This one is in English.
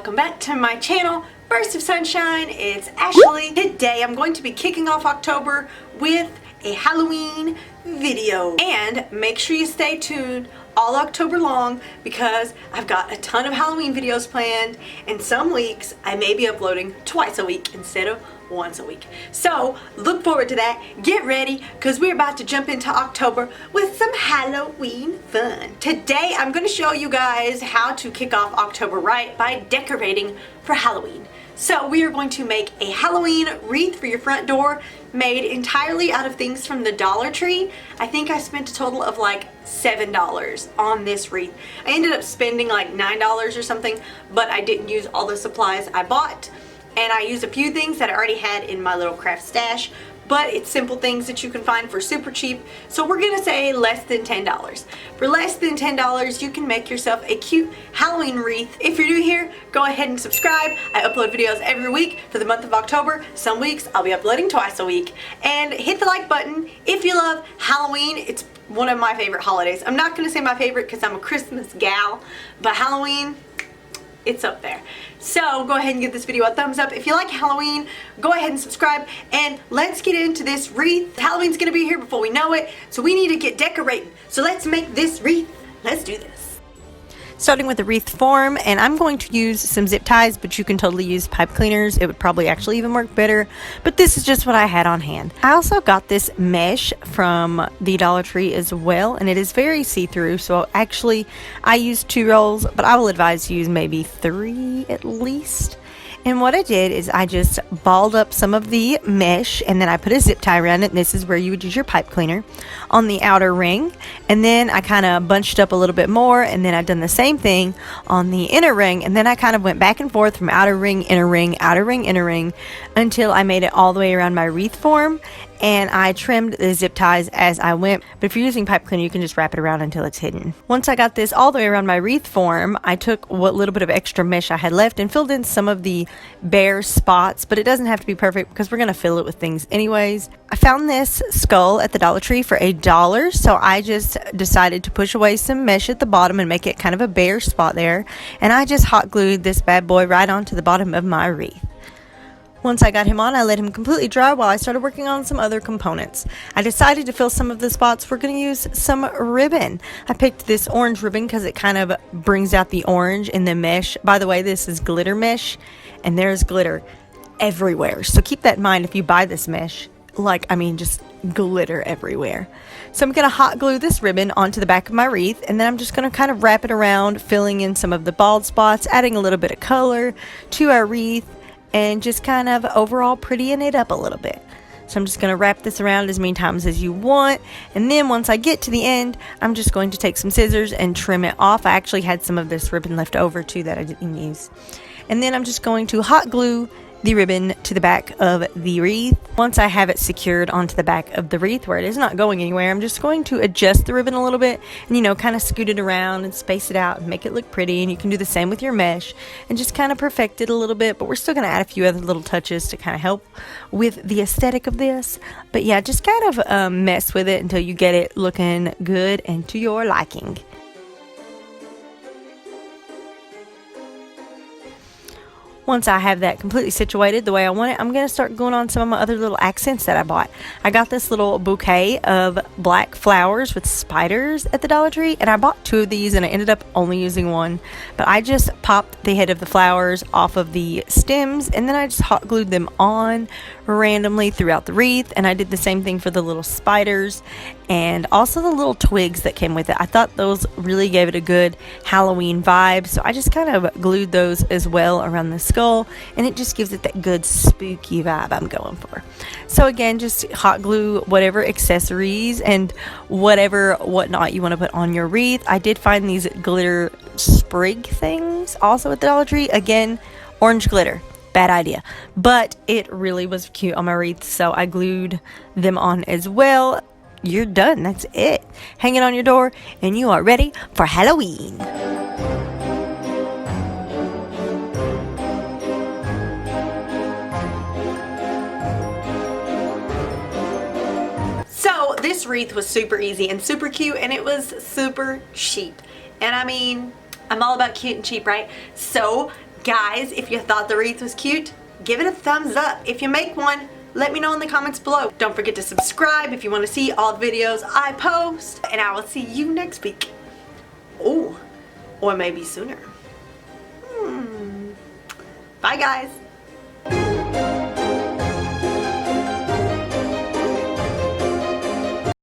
welcome back to my channel, Burst of Sunshine. It's Ashley. Today I'm going to be kicking off October with a Halloween video. And make sure you stay tuned all October long because I've got a ton of Halloween videos planned, and some weeks I may be uploading twice a week instead of once a week. So look forward to that. Get ready because we're about to jump into October with some Halloween fun. Today I'm going to show you guys how to kick off October right by decorating for Halloween. So we are going to make a Halloween wreath for your front door made entirely out of things from the Dollar Tree. I think I spent a total of like $7 on this wreath. I ended up spending like $9 or something, but I didn't use all the supplies I bought. And I used a few things that I already had in my little craft stash, but it's simple things that you can find for super cheap. So we're gonna say less than $10. For less than $10, you can make yourself a cute Halloween wreath. If you're new here, go ahead and subscribe. I upload videos every week for the month of October. Some weeks I'll be uploading twice a week. And hit the like button if you love Halloween. It's one of my favorite holidays. I'm not gonna say my favorite because I'm a Christmas gal, but Halloween, it's up there. So go ahead and give this video a thumbs up. If you like Halloween, go ahead and subscribe, and let's get into this wreath. Halloween's gonna be here before we know it, so we need to get decorating. So let's make this wreath. Let's do this. Starting with the wreath form, and I'm going to use some zip ties, but you can totally use pipe cleaners. It would probably actually even work better, but this is just what I had on hand. I also got this mesh from the Dollar Tree as well, and it is very see-through, so actually I used 2 rolls, but I will advise you use maybe 3 at least. And what I did is I just balled up some of the mesh, and then I put a zip tie around it, and this is where you would use your pipe cleaner, on the outer ring. And then I kind of bunched up a little bit more, and then I've done the same thing on the inner ring, and then I kind of went back and forth from outer ring, inner ring, outer ring, inner ring, until I made it all the way around my wreath form. And I trimmed the zip ties as I went, but if you're using pipe cleaner, you can just wrap it around until it's hidden. Once I got this all the way around my wreath form, I took what little bit of extra mesh I had left and filled in some of the bare spots, but it doesn't have to be perfect because we're going to fill it with things anyways. I found this skull at the Dollar Tree for $1, so I just decided to push away some mesh at the bottom and make it kind of a bare spot there, and I just hot glued this bad boy right onto the bottom of my wreath. Once I got him on, I let him completely dry while I started working on some other components. I decided to fill some of the spots. We're going to use some ribbon. I picked this orange ribbon because it kind of brings out the orange in the mesh. By the way, this is glitter mesh, and there's glitter everywhere. So keep that in mind if you buy this mesh. Just glitter everywhere. So I'm going to hot glue this ribbon onto the back of my wreath, and then I'm just going to kind of wrap it around, filling in some of the bald spots, adding a little bit of color to our wreath, and just kind of overall prettying it up a little bit. So I'm just going to wrap this around as many times as you want, and then once I get to the end, I'm just going to take some scissors and trim it off. I actually had some of this ribbon left over too that I didn't use. And then I'm just going to hot glue the ribbon to the back of the wreath. Once I have it secured onto the back of the wreath where it is not going anywhere, I'm just going to adjust the ribbon a little bit and, kind of scoot it around and space it out and make it look pretty. And you can do the same with your mesh and just kind of perfect it a little bit, but we're still going to add a few other little touches to kind of help with the aesthetic of this. But yeah, just kind of mess with it until you get it looking good and to your liking. Once I have that completely situated the way I want it, I'm going to start going on some of my other little accents that I bought. I got this little bouquet of black flowers with spiders at the Dollar Tree, and I bought 2 of these and I ended up only using 1. But I just popped the head of the flowers off of the stems, and then I just hot glued them on randomly throughout the wreath, and I did the same thing for the little spiders and also the little twigs that came with it. I thought those really gave it a good Halloween vibe, so I just kind of glued those as well around the skull, and it just gives it that good spooky vibe I'm going for. So again, just hot glue whatever accessories and whatnot you want to put on your wreath. I did find these glitter sprig things also at the Dollar Tree. Again, orange glitter. Bad idea, but it really was cute on my wreath, so I glued them on as well. You're done. That's it. Hang it on your door and you are ready for Halloween. So this wreath was super easy and super cute, and it was super cheap. And I mean, I'm all about cute and cheap, right? So Guys, if you thought the wreath was cute, give it a thumbs up. If you make one, let me know in the comments below. Don't forget to subscribe if you want to see all the videos I post. And I will see you next week. Oh, or maybe sooner. Bye guys.